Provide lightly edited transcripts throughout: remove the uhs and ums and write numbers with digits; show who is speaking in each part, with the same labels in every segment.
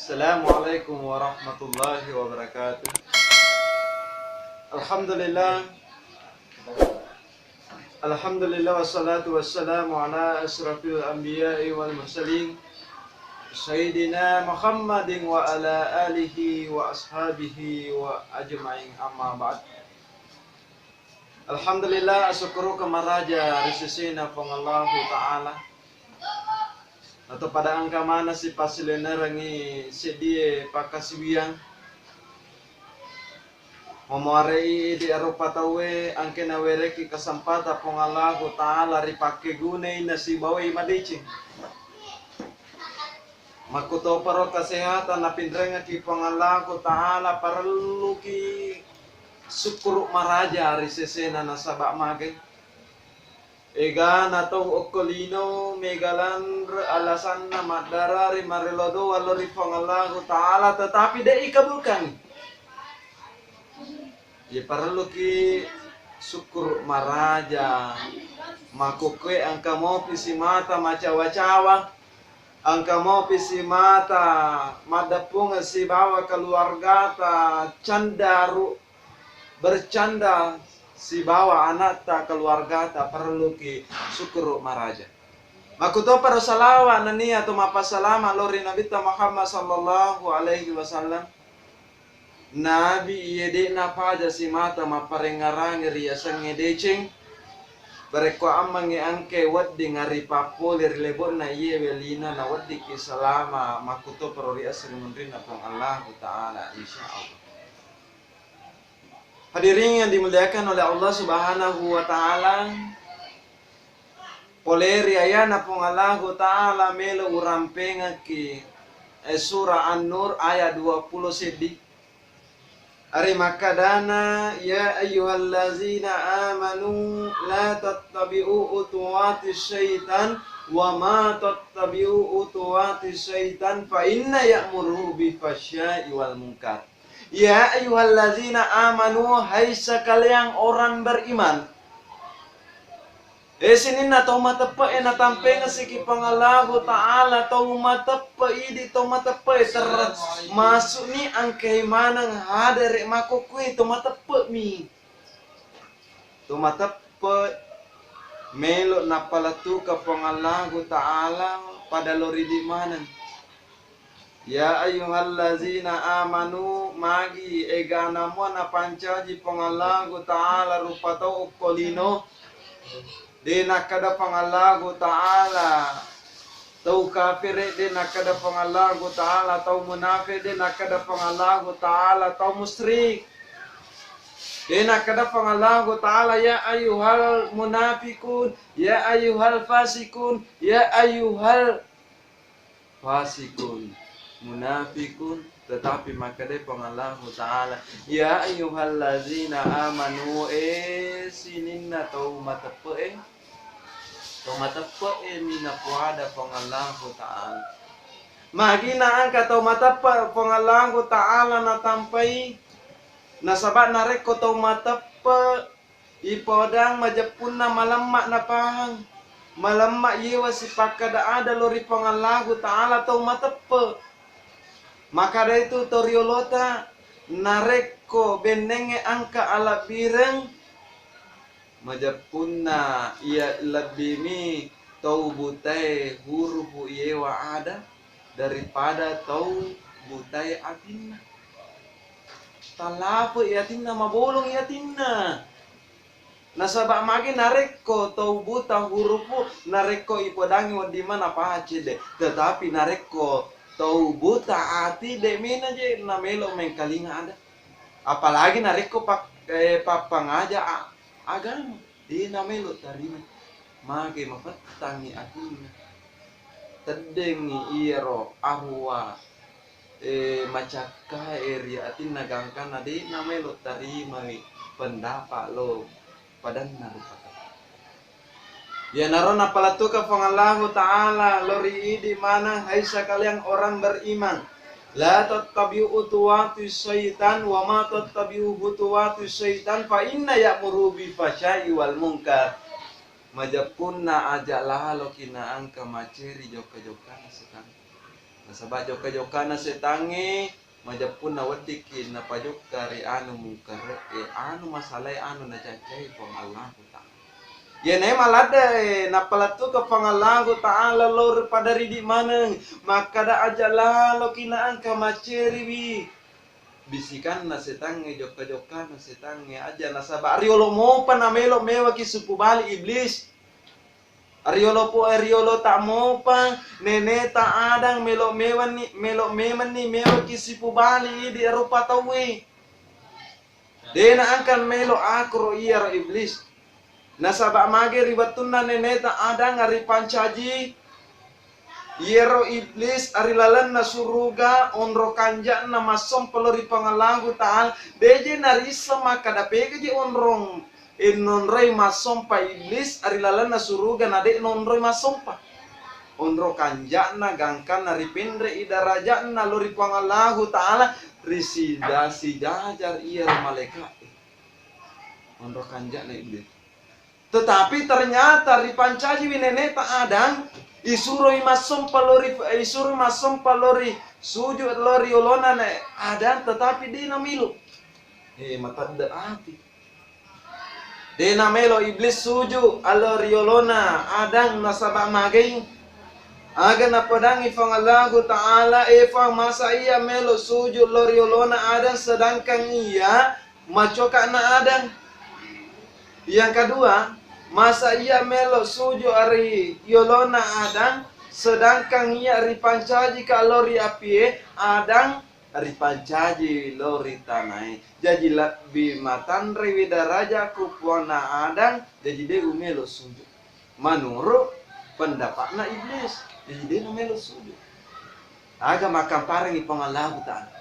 Speaker 1: Assalamualaikum warahmatullahi wabarakatuh. Alhamdulillah. Alhamdulillah wassalatu wassalamu ala asrafil anbiya'i wal mursalin Sayyidina Muhammadin wa ala alihi wa ashabihi wa ajma'in, amma ba'd. Alhamdulillah, asyukuru kamaraja risisina pangallahu ta'ala. Atau pada angka mana si pasilenerangi sedie pakasibiang Memuarei di Eropa tawe angke nawereki kesempatan pangallahu ta'ala ripake gunei nasi bawai madici. Makuto paro kesehatan napindrenga ki pangallahu ta'ala perlu ki syukur maraja risesena nasabak mage ega natong okolino megalan alasan na madarari marilodo walori pangallahu ta'ala tetapi de ikabulkan ya perlu ki syukur maraja makukwe angka mo pisi mata macawa-cawa angka mo pisi mata madapung si bawa keluarga ta candaru bercanda si bawa anak ta keluarga ta perlu ki syukur maraja. Makuto para salawa nani atau mapasalama lori Nabi ta Muhammad sallallahu alaihi wasallam. Nabi yede na paja si mata maparengarangi riasa ngedeceng. Bereko amangi angke waddi ngari papolir lebon na iye welina na waddi ki salama makuto para riasa mundrina pang Allah taala insyaallah. Hadirin yang dimuliakan oleh Allah Subhanahu wa taala. Poleri ayana pong Allah taala melo urampenga ki surah An-Nur ayat 20 sedih. Ari makadana ya ayyuhallazina amanu la tattabi'u utuwati syaitan wa ma tattabi'u utuwati syaitan fa inna ya'muru bil fahsya'i wal munkar. Ya ayyuhallazina amanu, hai sekalian orang beriman. Sini na tau matepa na tampe nga siki pangallahu ta'ala tau matepa idi tau matepa masuk ni ang keimanang hadere makukui tau matepa mi. Tau matepa melo na palatu ka pangallahu ta'ala pada lori di mana. Ya ayyuhallazina amanu magi egana mo na pancaji pangallahu ta'ala rupatau ukolino dina kada pangallahu ta'ala tau kafir dina kada pangallahu ta'ala tau munafik dina kada pangallahu ta'ala tau musyrik dina kada pangallahu ta'ala ya ayyuhal munafikun ya ayyuhal fasikun ya ayyuhal fasikun munafikun tetapi makade pangallahu ta'ala ya ayyuhallazina amanu sininna tau matepe mina puada pangallahu ta'ala magina angka tau matepe pangallahu ta'ala na tampai nasabat nareko tau matepe ipodang majapunna malamak na pahang malamak yewa si pakada ada lori pangallahu ta'ala tau matepe. Maka dari itu toriolota nareko benenge angka ala bireng majapunna ia lebimi tau butai huruf yewa ada daripada tau butai atinna. Talapo iatinna mabolong iatinna. Nasabak magi nareko tau buta hurufu nareko ipodangi wadi mana pacide tetapi nareko tau buta hati demena je na melo mengkalinga ada. Apalagi nareko papangaja agama di na melo tarima mage mapatangi atina tedengi iro arwa macaka eri atina gangkana di na melo tarima pendapat lo padan narupa. Ya narona palatuka pangallahu ta'ala lori di mana hai sekalian orang beriman la tattabi'u utuwati syaitan wa ma tattabi'u utuwati syaitan fa inna ya'muru bil fahsya'i wal munkar majapunna ajalah lo kina angka maceri joka-joka sekarang Nasaba joka-joka na setange majapun na wadikin na pajuk kari anu mungkar anu masalay anu na jajay pang Allah Ta'ala. Yan ay malada napalatu ka pangalang Ta'ala lor padari di maneng maka da aja lalo kinaan ka maceriwi. Bisikan na setange joka-joka na setange aja nasaba ariolo mo pa na melo mewa kisupu bali iblis. Ariolo tak mo pa nene ta adang melo mewan ni melo kisipu bali di rupa tawi. Dena angkan melo akro iya ro iblis. Nasaba mage ribatuna nene ta adang ari pancaji. Yero iblis ari lalan na suruga onro kanja na masom pelori pangalangu Ta'ala deje narisa maka dapege je onrong nonroi masompa iblis ari lalan na suruga na de nonroi masompa onro kanja na gangkan na ripendre idaraja na lori pangalangu Ta'ala risida si jajar iya malaikat onro kanja na iblis. Tetapi ternyata ripancaji wineneta adang isuroi masom palori sujud lori olona ne adang tetapi dina milu matadda ati dina melo iblis sujud alori olona adang nasaba maging aga na padangi pangalangu Ta'ala eva masa iya melo sujud lori olona adang sedangkan iya macoka na adang. Yang kedua, masa ia melo suju ari yolona adang sedangkan ia ari pancaji ka lori apie adang ari pancaji lori tanai jadi lebih matan widaraja kupuana adang jadi dia melo suju menurut pendapatna iblis jadi dia melo suju aga makan parangi pangalahu Ta'ala.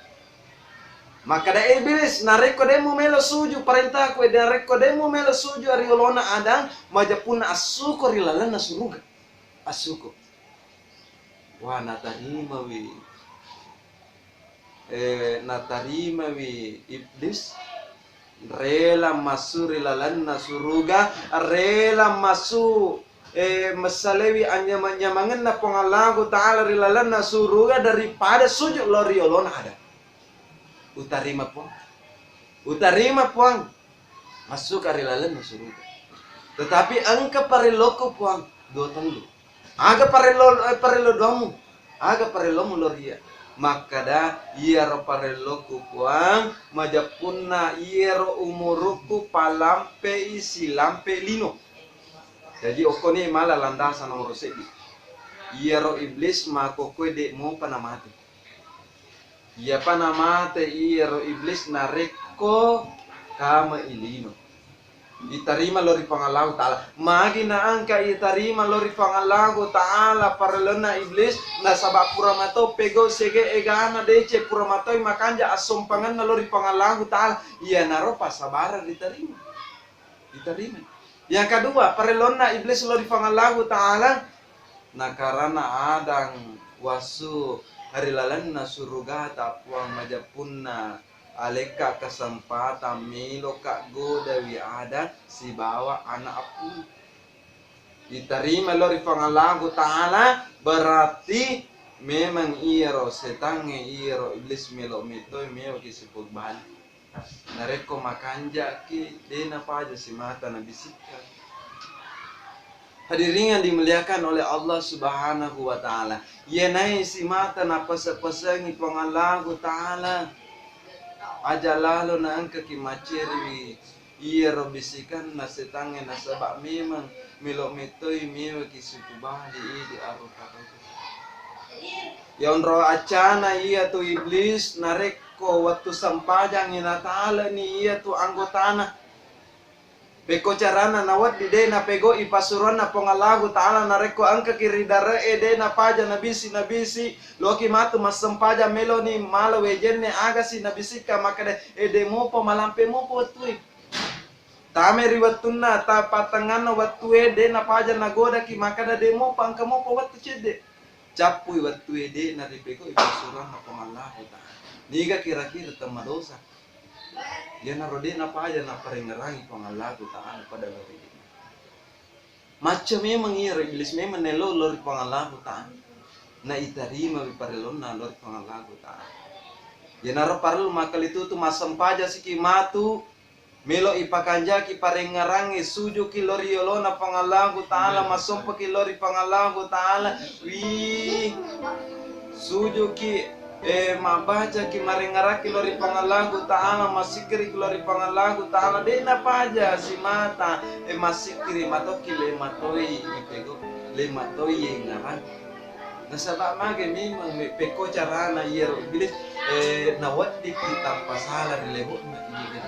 Speaker 1: Maka da iblis nareko demo melo suju perintah ku nareko demo melo suju ari olona adang majapuna asuko rilalana suruga asuko wah natarima wi iblis rela masuk rilalana suruga rela masuk masalewi anyamanyamangan na pangalangu Ta'ala rilalana suruga daripada sujud lori olona adang. Utarima puang masuk arilalan na suruga. Tetapi angka pariloko puang dua tanggu. Aga parilo domu. Aga parilomu loria. Maka da iero pariloko puang majapunna iero umuruku palampe isi lampe lino. Jadi okoni mala landasan nomor segi. Iero iblis makokwe dek mo panamati. Ya panamate iro iblis nareko kama ilino. Itarima lori pangalangu Ta'ala. Magi na angka itarima lori pangalangu Ta'ala parelona iblis na sabab puramato pego sege egana dece puramato makanja asompangan na lori pangalangu Ta'ala. Iya naropa sabara diterima. Diterima. Yang kedua parelona iblis lori pangalangu Ta'ala na karana adang wasu hari lalan na suruga tapuang majapunna aleka kesempatan milo kak godawi ada si bawa anak apu diterima lori pangalangu Ta'ala berarti memang iro setange iro iblis melo mito meo kisipul bali nareko makanja ki dena paja si mata na bisikan. Hadirin yang dimuliakan oleh Allah Subhanahu wa Ta'ala. Yenai si mata na pasapasangi pangalangu Ta'ala. Aja lalo na angka kimaceri iya robisikan na setange na sabak memang milo metoy mewa kisukubali di arupaka. Yonro acana iya tu iblis nareko waktu sampajang ina Ta'ala ni iya tu anggotana. Beko carana nawat di dena pego ipasuran na pangalangu Ta'ala nareko angka kiri dara dena paja nabisi loki matu masampaja meloni malo wejenne agasi nabisi ka makade demo po malampe mo po tui tame riwatuna ta patangan watu dena paja nagoda ki makada demo pangka mo po watu cede capui watu na ripeko ipasuran na pangalangu Ta'ala niga kira-kira tamadosa. Dia narode apa aja na parengerangi pangalangu Ta'ala pada lori ini. Macam memang iya iblis memang nelo lori pangalangu Ta'ala. na itarima biparelon na lor pangalago ta. Yanaro parlo makalitu tu masampaja sikimatu melo ipakanja ki parengarangi suju ki lori yolona pangalago taala masompa ki lori pangalago taala wi suju ki mabaca ki marengaraki lori pangalago taala masikiri ki lori pangalago taala dena paja si mata masikiri matoki le matoi ipego le matoi ngaran nasaba mage memang me peko carana yero bilis nawat di kita pasala di lebo na iya.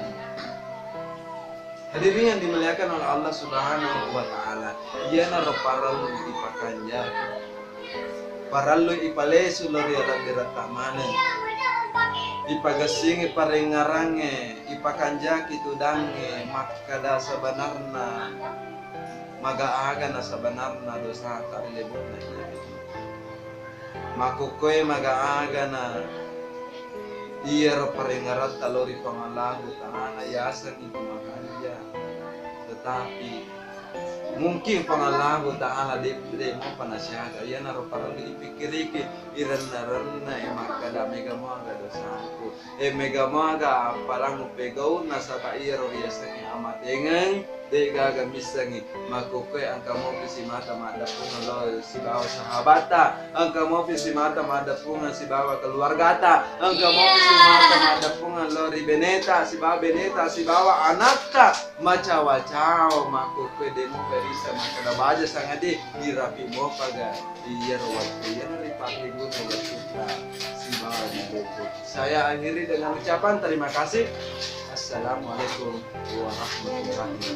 Speaker 1: Hadirin yang dimuliakan oleh Allah Subhanahu wa taala, ia na parallu ipakanja. Parallu ipalesu lori ala tamanen. Ipagasing iparengarange, ipakanja kitudange, makada sabanarna magaaga na sabanarna dosa ta lebo na iya. Makukoy magaaga na iya parengarat talori pangalago taala yasan itu makanya. Tetapi mungkin pangalago taala de mo panasyaga yan naro para dipikiriki iran-narana makada mega maga dosaku mega maga parang pegaw na sa kairo yasan amatengan de gaga misangi makukoy ang kamo si mata madapungan lo si bawa sahabata ang kamo si mata madapungan si bawa keluargata ang kamo si mata madapungan lo ribeneta si bawa anakta macawa-cawa makukoy de mo perisa makada baja sangadi dirapi mo paga iya waktu ya ripati mo sutra si bawa di buku. Saya akhiri dengan ucapan terima kasih. Assalamualaikum warahmatullahi wabarakatuh.